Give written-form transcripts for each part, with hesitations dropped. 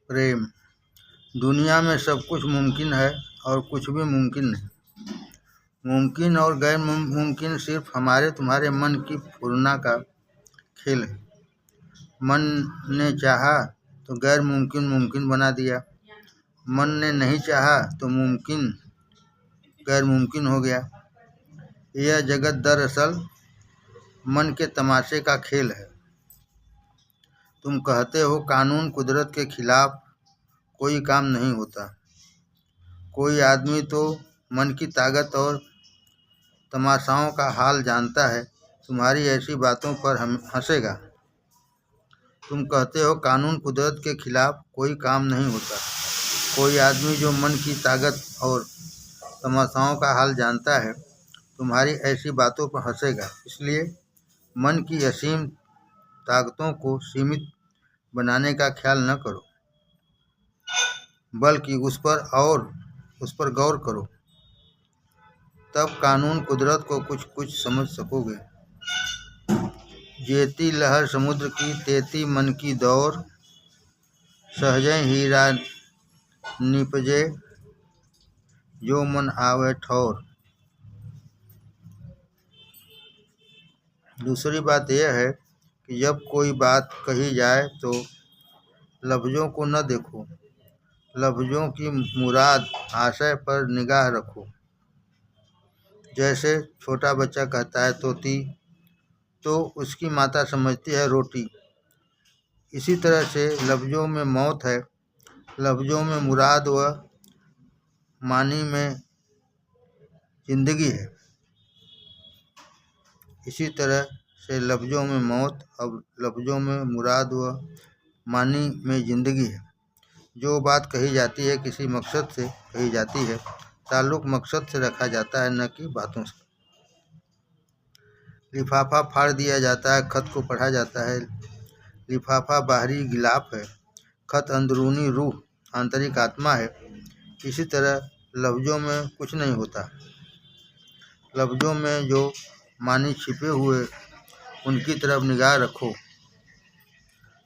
प्रेम। दुनिया में सब कुछ मुमकिन है और कुछ भी मुमकिन नहीं। मुमकिन और गैर मुमकिन सिर्फ हमारे तुम्हारे मन की फुर्ना का खेल है। मन ने चाहा तो गैर मुमकिन मुमकिन बना दिया, मन ने नहीं चाहा तो मुमकिन गैर मुमकिन हो गया। यह जगत दरअसल मन के तमाशे का खेल है। तुम कहते हो कानून कुदरत के खिलाफ कोई काम नहीं होता। कोई आदमी तो मन की ताकत और तमाशाओं का हाल जानता है, तुम्हारी ऐसी बातों पर हम हंसेगा। तुम कहते हो कानून कुदरत के खिलाफ कोई काम नहीं होता। कोई आदमी जो मन की ताकत और तमाशाओं का हाल जानता है, तुम्हारी ऐसी बातों पर हंसेगा। इसलिए मन की असीम ताकतों को सीमित बनाने का ख्याल न करो, बल्कि उस पर गौर करो। तब कानून कुदरत को कुछ कुछ समझ सकोगे। जेती लहर समुद्र की, तेती मन की दौर, सहजै हीरा निपजे, जो मन आवे ठौर। दूसरी बात यह है कि जब कोई बात कही जाए तो लफ्ज़ों को न देखो, लफ्ज़ों की मुराद आशय पर निगाह रखो। जैसे छोटा बच्चा कहता है तोती, तो उसकी माता समझती है रोटी। इसी तरह से लफ्ज़ों में मौत है, लफ्ज़ों में मुराद व मानी में जिंदगी है। इसी तरह से लफ्ज़ों में मौत और लफ्ज़ों में मुराद व मानी में जिंदगी है। जो बात कही जाती है किसी मकसद से कही जाती है, ताल्लुक़ मकसद से रखा जाता है, न कि बातों से। लिफाफा फाड़ दिया जाता है, खत को पढ़ा जाता है। लिफाफा बाहरी गिलाफ है, खत अंदरूनी रूह, आंतरिक आत्मा है। इसी तरह लफ्ज़ों में कुछ नहीं होता। लफ्ज़ों में जो मानी छिपे हुए, उनकी तरफ निगाह रखो,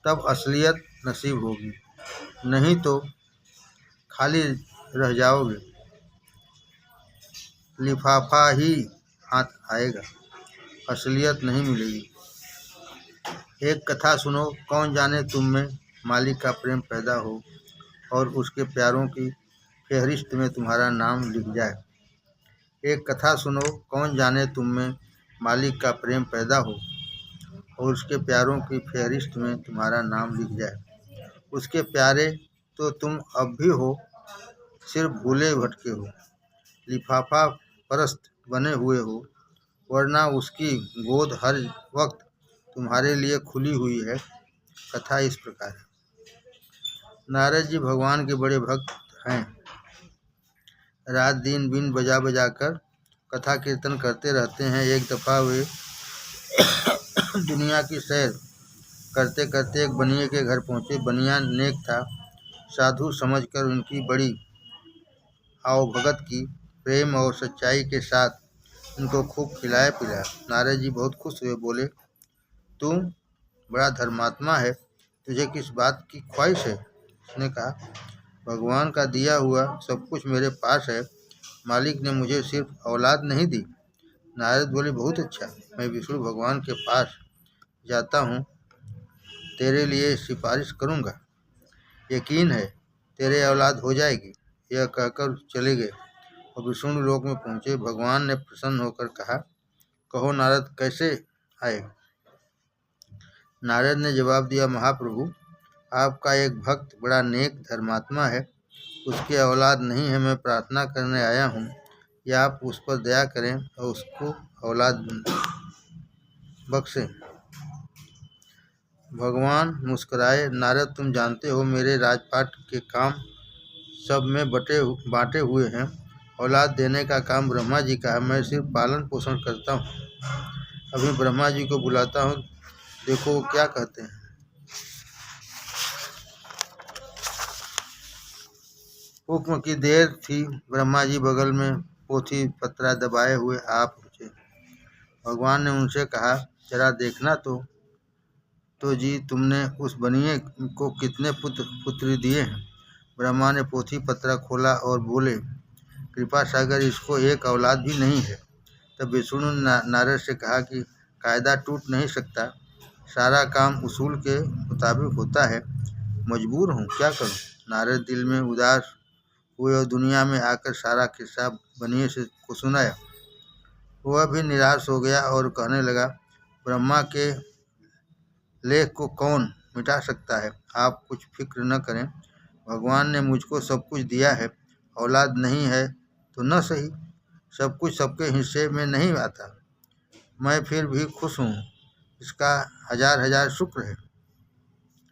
तब असलियत नसीब होगी। नहीं तो खाली रह जाओगे, लिफाफा ही हाथ आएगा, असलियत नहीं मिलेगी। एक कथा सुनो, कौन जाने तुम में मालिक का प्रेम पैदा हो और उसके प्यारों की फहरिस्त में तुम्हारा नाम लिख जाए। एक कथा सुनो, कौन जाने तुम में मालिक का प्रेम पैदा हो और उसके प्यारों की फहरिस्त में तुम्हारा नाम लिख जाए। उसके प्यारे तो तुम अब भी हो, सिर्फ भूले भटके हो, लिफाफा परस्त बने हुए हो, वरना उसकी गोद हर वक्त तुम्हारे लिए खुली हुई है। कथा इस प्रकार है। नारद जी भगवान के बड़े भक्त हैं। रात दिन बीन बजा बजा कर कथा कीर्तन करते रहते हैं। एक दफ़ा वे दुनिया की सैर करते करते एक बनिए के घर पहुँचे। बनिया नेक था, साधु समझकर उनकी बड़ी आवभगत की, प्रेम और सच्चाई के साथ उनको खूब खिलाया पिलाया। नारद जी बहुत खुश हुए, बोले, तू बड़ा धर्मात्मा है, तुझे किस बात की ख्वाहिश है? उसने कहा, भगवान का दिया हुआ सब कुछ मेरे पास है, मालिक ने मुझे सिर्फ औलाद नहीं दी। नारद बोले, बहुत अच्छा, मैं विष्णु भगवान के पास जाता हूँ, तेरे लिए सिफारिश करूँगा, यकीन है तेरे औलाद हो जाएगी। यह कहकर चले गए और विष्णु लोक में पहुँचे। भगवान ने प्रसन्न होकर कहा, कहो नारद, कैसे आए? नारद ने जवाब दिया, महाप्रभु, आपका एक भक्त बड़ा नेक धर्मात्मा है, उसकी औलाद नहीं है। मैं प्रार्थना करने आया हूँ या आप उस पर दया करें और उसको औलाद बख्शें। भगवान मुस्कुराए, नारद, तुम जानते हो मेरे राजपाट के काम सब में बांटे हुए हैं। औलाद देने का काम ब्रह्मा जी का है, मैं सिर्फ पालन पोषण करता हूँ। अभी ब्रह्मा जी को बुलाता हूँ, देखो वो क्या कहते हैं। हुक्म की देर थी, ब्रह्मा जी बगल में पोथी पत्रा दबाए हुए आ पहुँचे। भगवान ने उनसे कहा, जरा देखना तो तो जी तुमने उस बनिए को कितने पुत्री दिए हैं? ब्रह्मा ने पोथी पत्रा खोला और बोले, कृपा सागर इसको एक औलाद भी नहीं है। तब विष्णु ने नारद से कहा कि कायदा टूट नहीं सकता, सारा काम उसूल के मुताबिक होता है, मजबूर हूँ, क्या करूँ। नारद दिल में उदास हुए और दुनिया में आकर सारा किस्सा बनिए से को सुनाया। वह भी निराश हो गया और कहने लगा, ब्रह्मा के लेख को कौन मिटा सकता है? आप कुछ फिक्र न करें, भगवान ने मुझको सब कुछ दिया है, औलाद नहीं है तो न सही, सब कुछ सबके हिस्से में नहीं आता, मैं फिर भी खुश हूँ, इसका हजार हजार शुक्र है।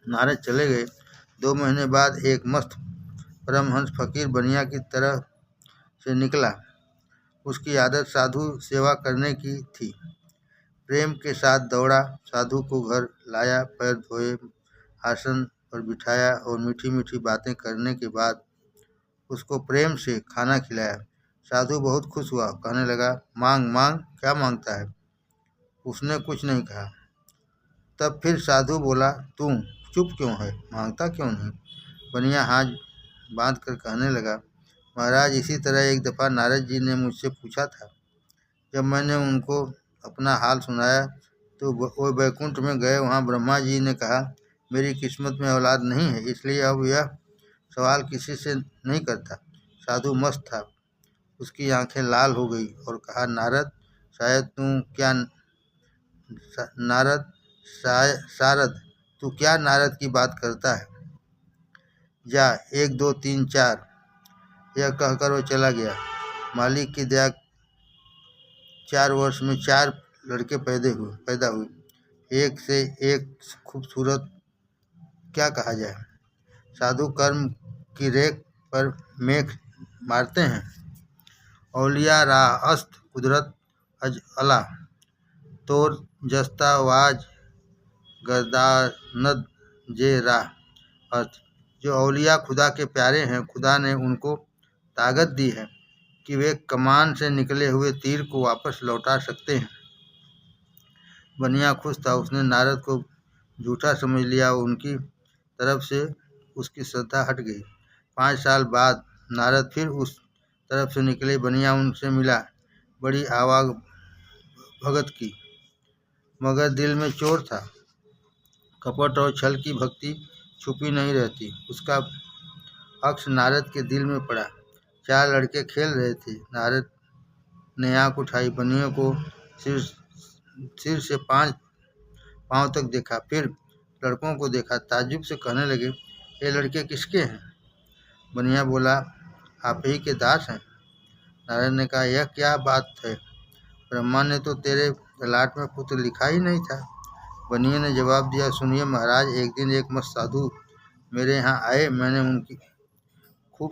नारद चले गए। 2 महीने बाद एक मस्त परमहंस फकीर बनिया की तरह से निकला। उसकी आदत साधु सेवा करने की थी। प्रेम के साथ दौड़ा, साधु को घर लाया, पैर धोए, आसन पर बिठाया और मीठी मीठी बातें करने के बाद उसको प्रेम से खाना खिलाया। साधु बहुत खुश हुआ, कहने लगा, मांग मांग, क्या मांगता है? उसने कुछ नहीं कहा। तब फिर साधु बोला, तू चुप क्यों है, मांगता क्यों नहीं? बनिया हाथ बांध कर कहने लगा, महाराज इसी तरह एक दफ़ा नारद जी ने मुझसे पूछा था। जब मैंने उनको अपना हाल सुनाया तो वो बैकुंठ में गए। वहाँ ब्रह्मा जी ने कहा, मेरी किस्मत में औलाद नहीं है, इसलिए अब यह सवाल किसी से नहीं करता। साधु मस्त था, उसकी आंखें लाल हो गई और कहा, नारद सारद तू क्या नारद की बात करता है? जा 1 2 3 4, यह कहकर वो चला गया। मालिक की दया 4 वर्ष में 4 लड़के पैदा हुए, एक से एक खूबसूरत, क्या कहा जाए। साधु कर्म की रेख पर मेघ मारते हैं, औलिया राह अस्त कुदरत अज अला, तोर जस्ता वाज गर्दानद जे राह। अर्थ, जो औलिया खुदा के प्यारे हैं, खुदा ने उनको ताकत दी है कि वे कमान से निकले हुए तीर को वापस लौटा सकते हैं। बनिया खुश था, उसने नारद को झूठा समझ लिया और उनकी तरफ से उसकी श्रद्धा हट गई। 5 साल बाद नारद फिर उस तरफ से निकले। बनिया उनसे मिला, बड़ी आवाज़ भगत की, मगर दिल में चोर था। कपट और छल की भक्ति छुपी नहीं रहती। उसका अक्स नारद के दिल में पड़ा। 4 लड़के खेल रहे थे। नारद ने आँख उठाई, बनिया को सिर से 5 पाँव तक देखा, फिर लड़कों को देखा। ताज्जुब से कहने लगे, ये लड़के किसके हैं? बनिया बोला, आप ही के दास हैं। नारद ने कहा, यह क्या बात है? ब्रह्मा ने तो तेरे ललाट में पुत्र लिखा ही नहीं था। बनिया ने जवाब दिया, सुनिए महाराज, एक दिन एक मस्त साधु मेरे यहाँ आए, मैंने उनकी खूब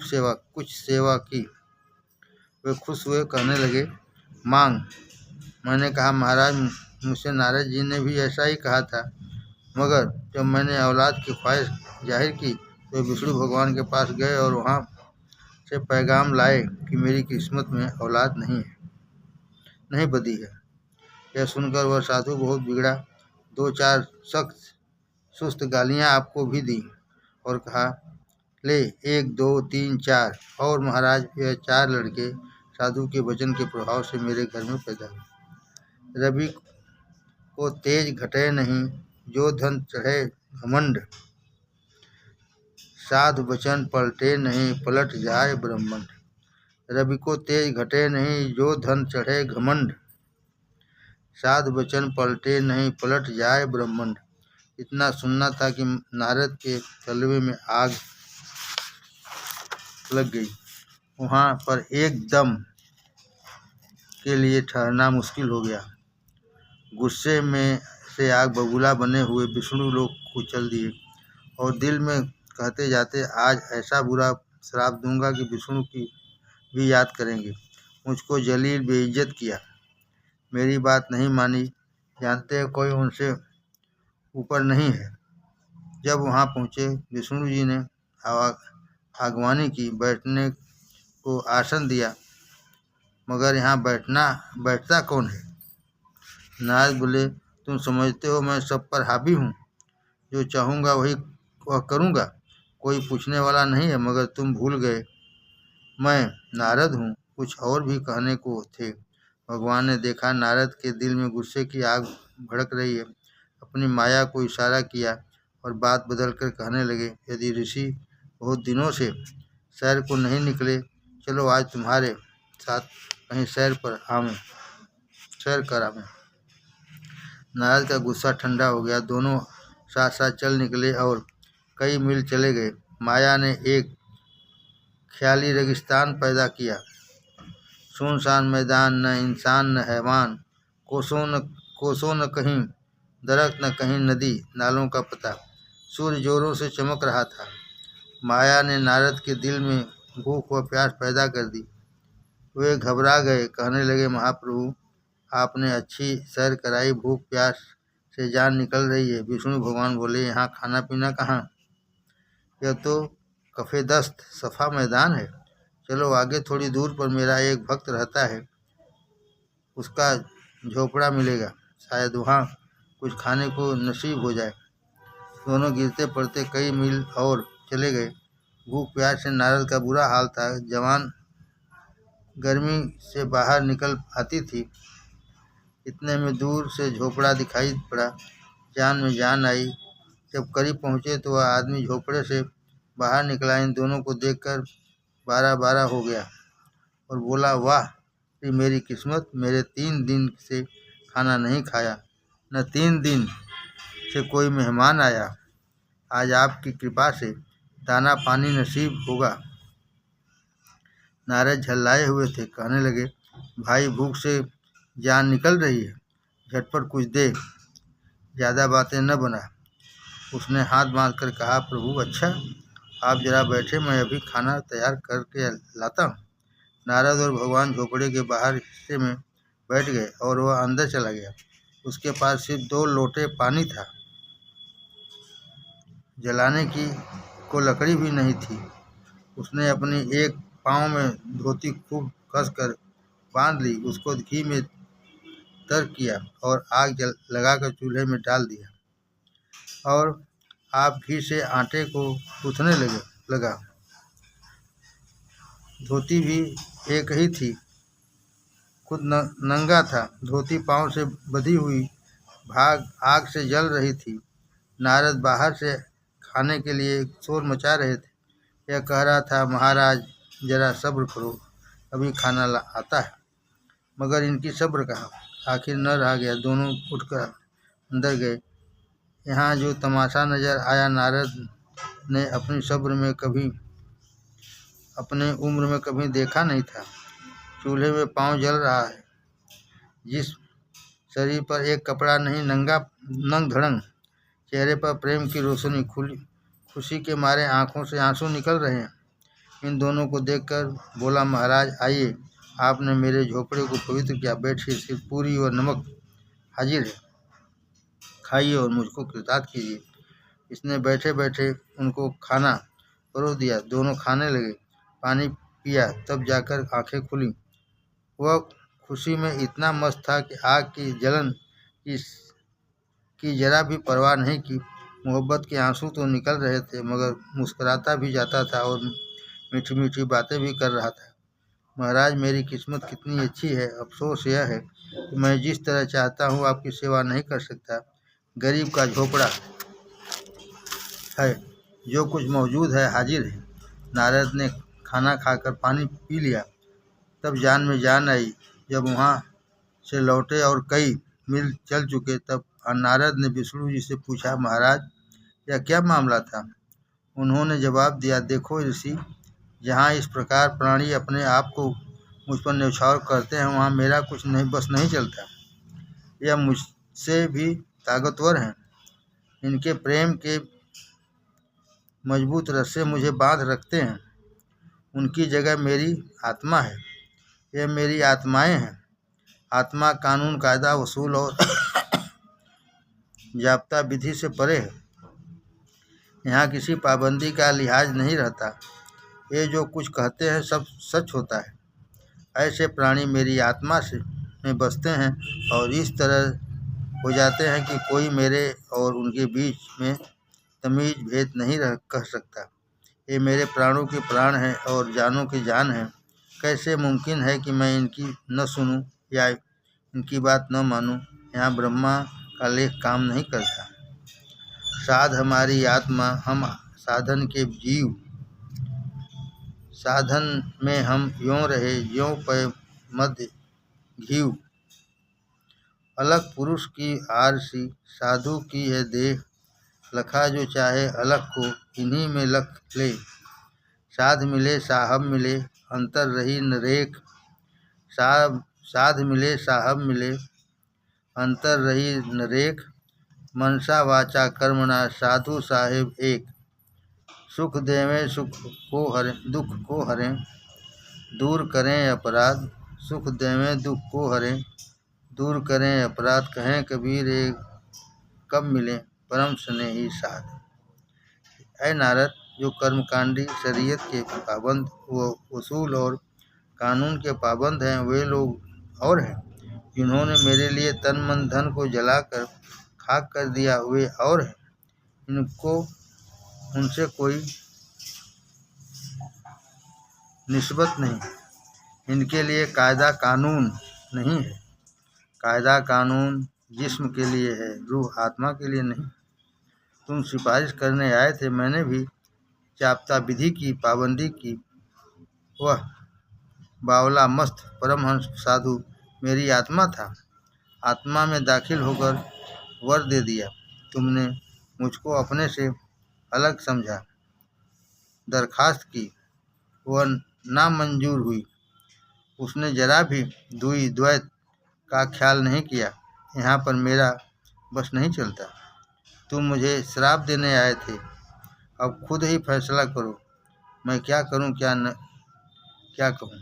कुछ सेवा की। वे खुश हुए, कहने लगे, मांग। मैंने कहा, महाराज मुझसे नारद जी ने भी ऐसा ही कहा था, मगर जब मैंने औलाद की ख्वाहिश जाहिर की तो विष्णु भगवान के पास गए और वहाँ से पैगाम लाए कि मेरी किस्मत में औलाद नहीं बदी है। यह सुनकर वह साधु बहुत बिगड़ा, 2-4 सख्त सुस्त गालियाँ आपको भी दी और कहा, ले 1 2 3 4। और महाराज यह 4 लड़के साधु के वचन के प्रभाव से मेरे घर में पैदा हुए। रवि को तेज घटे नहीं, जो धन चढ़े घमंड, साधु वचन पलटे नहीं, पलट जाए ब्रह्मंड। रवि को तेज घटे नहीं, जो धन चढ़े घमंड, साधु वचन पलटे नहीं, पलट जाए ब्रह्मंड। इतना सुनना था कि नारद के तलवे में आग लग गई। वहाँ पर एकदम के लिए ठहरना मुश्किल हो गया। गुस्से में से आग बबूला बने हुए विष्णु लोग को चल दिए और दिल में कहते जाते, आज ऐसा बुरा श्राप दूंगा कि विष्णु की भी याद करेंगे। मुझको जलील बेइज्जत किया, मेरी बात नहीं मानी, जानते हैं कोई उनसे ऊपर नहीं है। जब वहाँ पहुँचे, विष्णु जी ने आगवानी की, बैठने को आसन दिया, मगर यहाँ बैठता कौन है? नारद बोले, तुम समझते हो मैं सब पर हावी हूँ? जो चाहूँगा वही वह करूँगा। कोई पूछने वाला नहीं है, मगर तुम भूल गए मैं नारद हूँ। कुछ और भी कहने को थे। भगवान ने देखा नारद के दिल में गुस्से की आग भड़क रही है। अपनी माया को इशारा किया और बात बदलकर कहने लगे, यदि ऋषि बहुत दिनों से सैर को नहीं निकले, चलो आज तुम्हारे साथ कहीं सैर कर आवें। नारद का गुस्सा ठंडा हो गया। दोनों साथ साथ चल निकले और कई मील चले गए। माया ने एक ख्याली रेगिस्तान पैदा किया। सुनसान मैदान, न इंसान न हैवान, कोसों न कहीं दरख्त न कहीं नदी नालों का पता। सूर्य जोरों से चमक रहा था। माया ने नारद के दिल में भूख व प्यास पैदा कर दी। वे घबरा गए, कहने लगे, महाप्रभु आपने अच्छी सैर कराई, भूख प्यास से जान निकल रही है। विष्णु भगवान बोले, यहाँ खाना पीना कहाँ, यह तो कफेदस्त सफा मैदान है। चलो आगे थोड़ी दूर पर मेरा एक भक्त रहता है, उसका झोपड़ा मिलेगा, शायद वहाँ कुछ खाने को नसीब हो जाए। दोनों गिरते पड़ते कई मील और चले गए। भूख प्यास से नारद का बुरा हाल था। जवान गर्मी से बाहर निकल आती थी। इतने में दूर से झोपड़ा दिखाई पड़ा। जान में जान आई। जब करीब पहुँचे तो वह आदमी झोपड़े से बाहर निकला। इन दोनों को देखकर 12-12 हो गया और बोला, वाह ये मेरी किस्मत, मेरे 3 दिन से खाना नहीं खाया, न 3 दिन से कोई मेहमान आया। आज आपकी कृपा से दाना पानी नसीब होगा। नारद झल्लाए हुए थे, कहने लगे, भाई भूख से जान निकल रही है, झटपट कुछ दे, ज़्यादा बातें न बना। उसने हाथ बांधकर कहा, प्रभु अच्छा आप जरा बैठे, मैं अभी खाना तैयार करके लाता हूँ। नारद और भगवान झोपड़े के बाहर हिस्से में बैठ गए और वह अंदर चला गया। उसके पास सिर्फ 2 लोटे पानी था। जलाने की को लकड़ी भी नहीं थी। उसने अपनी एक पाँव में धोती खूब कसकर बांध ली, उसको घी में तर किया और आग लगाकर चूल्हे में डाल दिया और आप घी से आटे को गूँथने लगा। धोती भी एक ही थी, खुद नंगा था। धोती पाँव से बंधी हुई भाग आग से जल रही थी। नारद बाहर से खाने के लिए शोर मचा रहे थे। यह कह रहा था, महाराज जरा सब्र करो, अभी खाना आता है। मगर इनकी सब्र कहाँ, आखिर न रहा गया। दोनों उठकर अंदर गए। यहाँ जो तमाशा नजर आया, नारद ने अपने उम्र में कभी देखा नहीं था। चूल्हे में पाँव जल रहा है, जिस शरीर पर एक कपड़ा नहीं, नंग धड़ंग, चेहरे पर प्रेम की रोशनी, खुशी के मारे आंखों से आंसू निकल रहे हैं। इन दोनों को देखकर बोला, महाराज आइए, आपने मेरे झोपड़े को पवित्र किया। बैठिए, सिर्फ पूरी और नमक हाजिर है, खाइए और मुझको कृतार्थ कीजिए। इसने बैठे बैठे उनको खाना परोस दिया। दोनों खाने लगे। पानी पिया, तब जाकर आंखें खुली। वह खुशी में इतना मस्त था कि आग की जलन की जरा भी परवाह नहीं की। मोहब्बत के आंसू तो निकल रहे थे, मगर मुस्कुराता भी जाता था और मीठी मीठी बातें भी कर रहा था। महाराज मेरी किस्मत कितनी अच्छी है। अफसोस यह है कि मैं जिस तरह चाहता हूँ आपकी सेवा नहीं कर सकता। गरीब का झोपड़ा है, जो कुछ मौजूद है हाजिर है। नारद ने खाना खाकर पानी पी लिया। तब जान में जान आई। जब वहाँ से लौटे और कई मील चल चुके, तब नारद ने विष्णु जी से पूछा, महाराज यह क्या मामला था। उन्होंने जवाब दिया, देखो ऋषि, जहाँ इस प्रकार प्राणी अपने आप को मुझ पर न्यौछावर करते हैं, वहाँ मेरा कुछ बस नहीं चलता। यह मुझसे भी ताकतवर हैं। इनके प्रेम के मजबूत रस्से मुझे बांध रखते हैं। उनकी जगह मेरी आत्मा है। यह मेरी आत्माएं हैं। आत्मा कानून कायदा वसूल और जाब्ता विधि से परे है। यहाँ किसी पाबंदी का लिहाज नहीं रहता। ये जो कुछ कहते हैं सब सच होता है। ऐसे प्राणी मेरी आत्मा में बसते हैं और इस तरह हो जाते हैं कि कोई मेरे और उनके बीच में तमीज भेद नहीं कह सकता। ये मेरे प्राणों के प्राण हैं और जानों की जान है। कैसे मुमकिन है कि मैं इनकी न सुनूं या इनकी बात न मानूं। यहाँ ब्रह्मा का लेख काम नहीं करता। साध हमारी आत्मा, हम साधन के जीव। साधन में हम यों रहे यों पे मध्य घीव। अलग पुरुष की आरसी, साधु की है देह। लखा जो चाहे अलग को, इन्हीं में लख ले। साध मिले साहब मिले, अंतर रही नरेक। साध मिले साहब मिले, अंतर रही नरेक। मनसा वाचा कर्मणा, साधु साहेब एक। सुख देवें सुख को हरें, दुख को हरें। दूर करें अपराध, सुख देवें दुख को हरें। दूर करें अपराध, कहें कबीर एक कब मिले परम स्नेही साध। ऐ नारद, जो कर्मकांडी शरीयत के पाबंद व उसूल और कानून के पाबंद हैं, वे लोग और हैं। जिन्होंने मेरे लिए तन मन धन को जलाकर खाक कर दिया, वे और हैं। इनको उनसे कोई निस्बत नहीं। इनके लिए कायदा कानून नहीं है। कायदा कानून जिस्म के लिए है, रूह आत्मा के लिए नहीं। तुम सिफारिश करने आए थे, मैंने भी चाप्ता विधि की पाबंदी की। वह बावला मस्त परमहंस साधु मेरी आत्मा था। आत्मा में दाखिल होकर वर दे दिया। तुमने मुझको अपने से अलग समझा। दरखास्त की, वह नामंजूर हुई। उसने जरा भी द्वि द्वैत का ख्याल नहीं किया। यहाँ पर मेरा बस नहीं चलता। तुम मुझे श्राप देने आए थे, अब खुद ही फैसला करो। मैं क्या करूं क्या कहूं।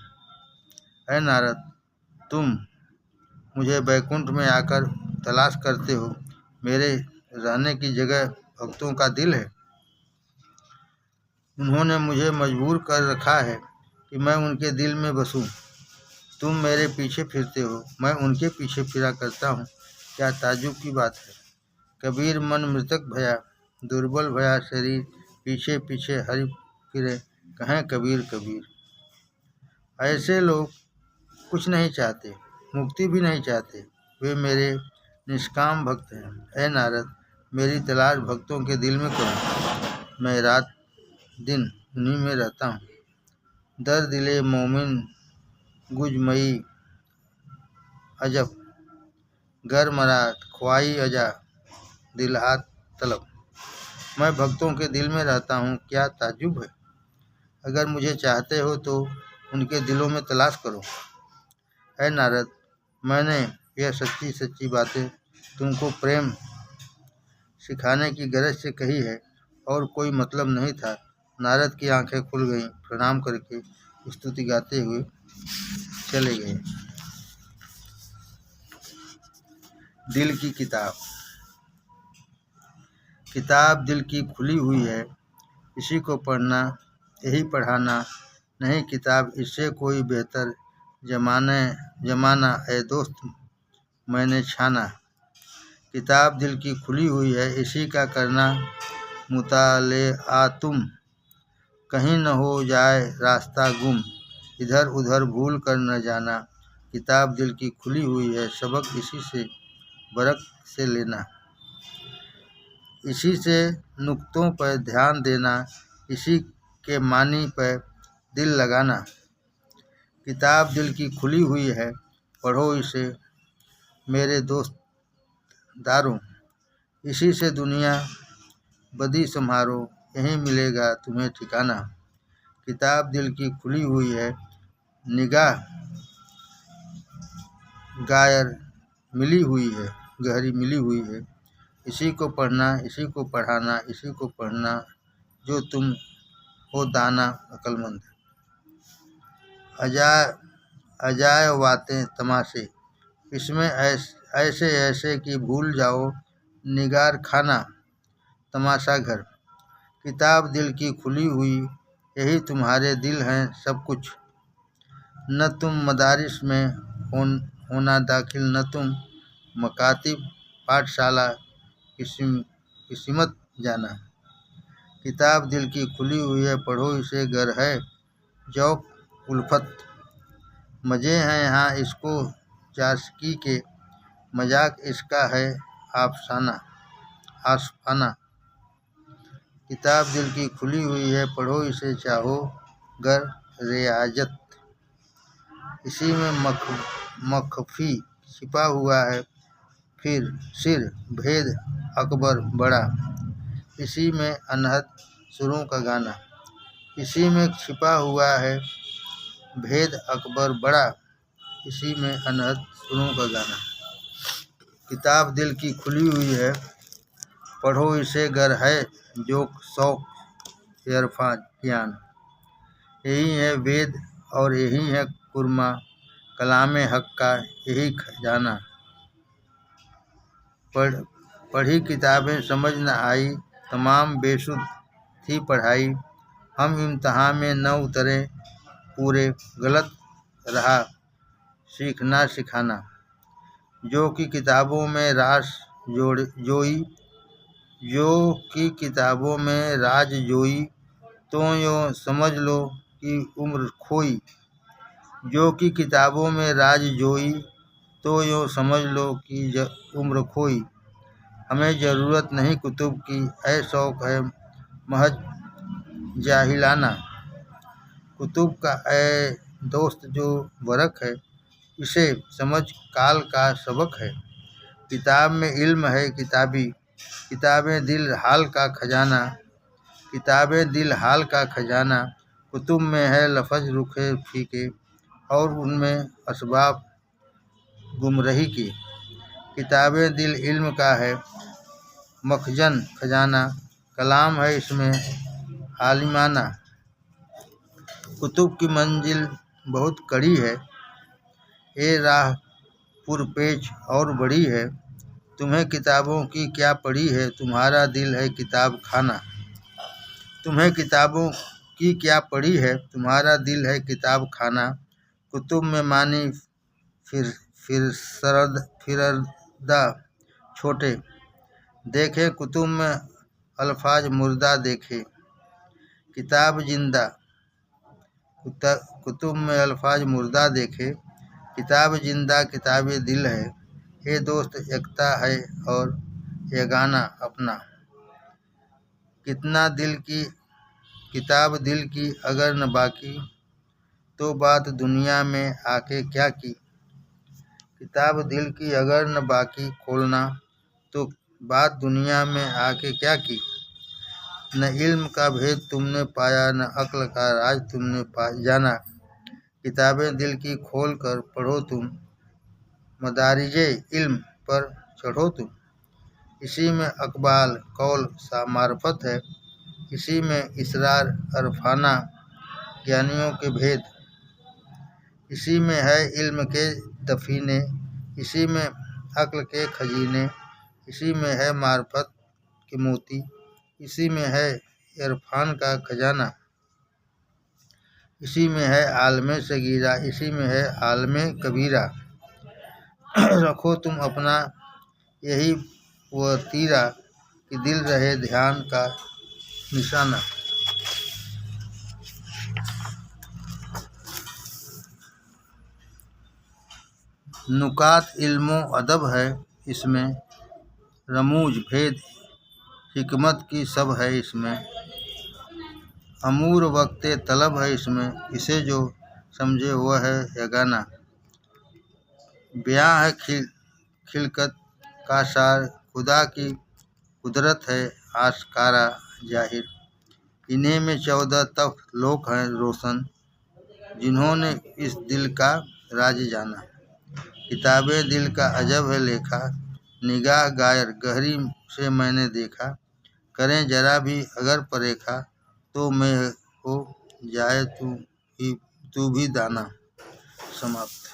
ऐ नारद, तुम मुझे बैकुंठ में आकर तलाश करते हो। मेरे रहने की जगह भक्तों का दिल है। उन्होंने मुझे मजबूर कर रखा है कि मैं उनके दिल में बसूं। तुम मेरे पीछे फिरते हो, मैं उनके पीछे फिरा करता हूँ। क्या ताज्जुब की बात है। कबीर मन मृतक भया, दुर्बल भया शरीर। पीछे पीछे हरि फिरे, कहें कबीर कबीर। ऐसे लोग कुछ नहीं चाहते, मुक्ति भी नहीं चाहते। वे मेरे निष्काम भक्त हैं। ऐ नारद, मेरी तलाश भक्तों के दिल में करो। मैं रात दिन उन्हीं में रहता हूँ। दर दिले मोमिन गुजमई अजब। घर मरा ख्वाही अजा, दिलहात तलब। मैं भक्तों के दिल में रहता हूँ, क्या ताज्जुब है। अगर मुझे चाहते हो तो उनके दिलों में तलाश करो। ऐ नारद, मैंने यह सच्ची सच्ची बातें तुमको प्रेम सिखाने की गरज से कही है, और कोई मतलब नहीं था। नारद की आंखें खुल गईं। प्रणाम करके स्तुति गाते हुए चले गए। दिल की किताब। किताब दिल की खुली हुई है, इसी को पढ़ना, यही पढ़ाना। नहीं किताब इससे कोई बेहतर जमाना है दोस्त मैंने छाना। किताब दिल की खुली हुई है, इसी का करना मुतालिआ तुम। कहीं न हो जाए रास्ता गुम, इधर उधर भूल कर न जाना। किताब दिल की खुली हुई है, सबक इसी से बरक से लेना। इसी से नुक्तों पर ध्यान देना, इसी के मानी पर दिल लगाना। किताब दिल की खुली हुई है, पढ़ो इसे मेरे दोस्त दारों। इसी से दुनिया बदी संभारो, यहीं मिलेगा तुम्हें ठिकाना। किताब दिल की खुली हुई है, निगाह गायर मिली हुई है, गहरी मिली हुई है। इसी को पढ़ना, इसी को पढ़ाना, इसी को पढ़ना, जो तुम हो दाना अक्लमंद। अजाय बातें तमाशे, इसमें ऐसे ऐसे कि भूल जाओ निगार खाना तमाशा घर। किताब दिल की खुली हुई, यही तुम्हारे दिल हैं सब कुछ। न तुम मदारिस में होना दाखिल, न तुम मकातिब पाठशाला किस्मत जाना। किताब दिल की खुली हुई है, पढ़ो इसे, गर है जौक उल्फत। मज़े हैं यहाँ इसको चाशकी के, मजाक इसका है आशफाना। किताब दिल की खुली हुई है, पढ़ो इसे, चाहो गर रियाजत। इसी में मखफी छिपा हुआ है, फिर सिर भेद अकबर बड़ा। इसी में अनहद सुरों का गाना। इसी में छिपा हुआ है भेद अकबर बड़ा, इसी में अनहद सुरों का गाना। किताब दिल की खुली हुई है, पढ़ो इसे, गर है जोक शौक इरफान ज्ञान। यही है वेद और यही है कुरमा, कलाम हक का यही खजाना। पढ़ी किताबें समझ न आई, तमाम बेसुध थी पढ़ाई। हम इम्तहान में न उतरे पूरे, गलत रहा सीखना सिखाना। जो कि किताबों में राज जोई, जो कि किताबों में राज जोई, तो यूँ समझ लो कि उम्र खोई। जो कि किताबों में राज जोई, तो यूँ समझ लो कि उम्र खोई। हमें ज़रूरत नहीं कुतुब की, ऐ शौक़ है महज जाहिलाना। कुतुब का ऐ दोस्त जो वरक है, इसे समझ काल का सबक है। किताब में इल्म है किताबी, किताबें दिल हाल का खजाना। किताबें दिल हाल का खजाना। कुतुब में है लफ्ज़ रुखे फीके, और उनमें असबाब गुमरही के। किताबें दिल इल्म का है मखजन खजाना, कलाम है इसमें आलिमाना। कुतुब की मंजिल बहुत कड़ी है, ये राह पुरपेच और बड़ी है। तुम्हें किताबों की क्या पड़ी है, तुम्हारा दिल है किताब खाना। तुम्हें किताबों की क्या पड़ी है, तुम्हारा दिल है किताब खाना। कुतुब में मानी फिरदा छोटे, देखे कुतुब में अल्फाज मुर्दा देखे। किताब जिंदा कुतुब में अल्फाज मुर्दा देखे। किताब जिंदा किताब दिल है, ये दोस्त एकता है और ये गाना अपना। कितना दिल की किताब दिल की अगर न बाकी, तो बात दुनिया में आके क्या की। किताब दिल की अगर न बाकी खोलना, तो बात दुनिया में आके क्या की। न इल्म का भेद तुमने पाया, न अक्ल का राज तुमने जाना। किताबें दिल की खोल कर पढ़ो तुम, मदारिजे इल्म पर चढ़ो तुम। इसी में अकबाल कौल सा मार्फत है, इसी में इसरार अरफाना ज्ञानियों के भेद। इसी में है इल्म के दफीने, इसी में अक्ल के खजीने। इसी में है मार्फत के मोती, इसी में है इरफान का खजाना। इसी में है आलमे सगीरा, इसी में है आलमे कबीरा। रखो तुम अपना यही वतीरा, कि दिल रहे ध्यान का निशाना। नुकात इल्मो अदब है इसमें, रमूज भेद हिकमत की सब है इसमें। अमूर वक्ते तलब है इसमें, इसे जो समझे वह है यगाना। बयां है खिलकत का सार, खुदा की कुदरत है आशकारा जाहिर। इन्हीं में 14 तख्त लोक हैं रोशन, जिन्होंने इस दिल का राज जाना। किताबें दिल का अजब है लेखा, निगाह गायर गहरी से मैंने देखा। करें जरा भी अगर परेखा, तो मैं हो जाए तू भी दाना। समाप्त।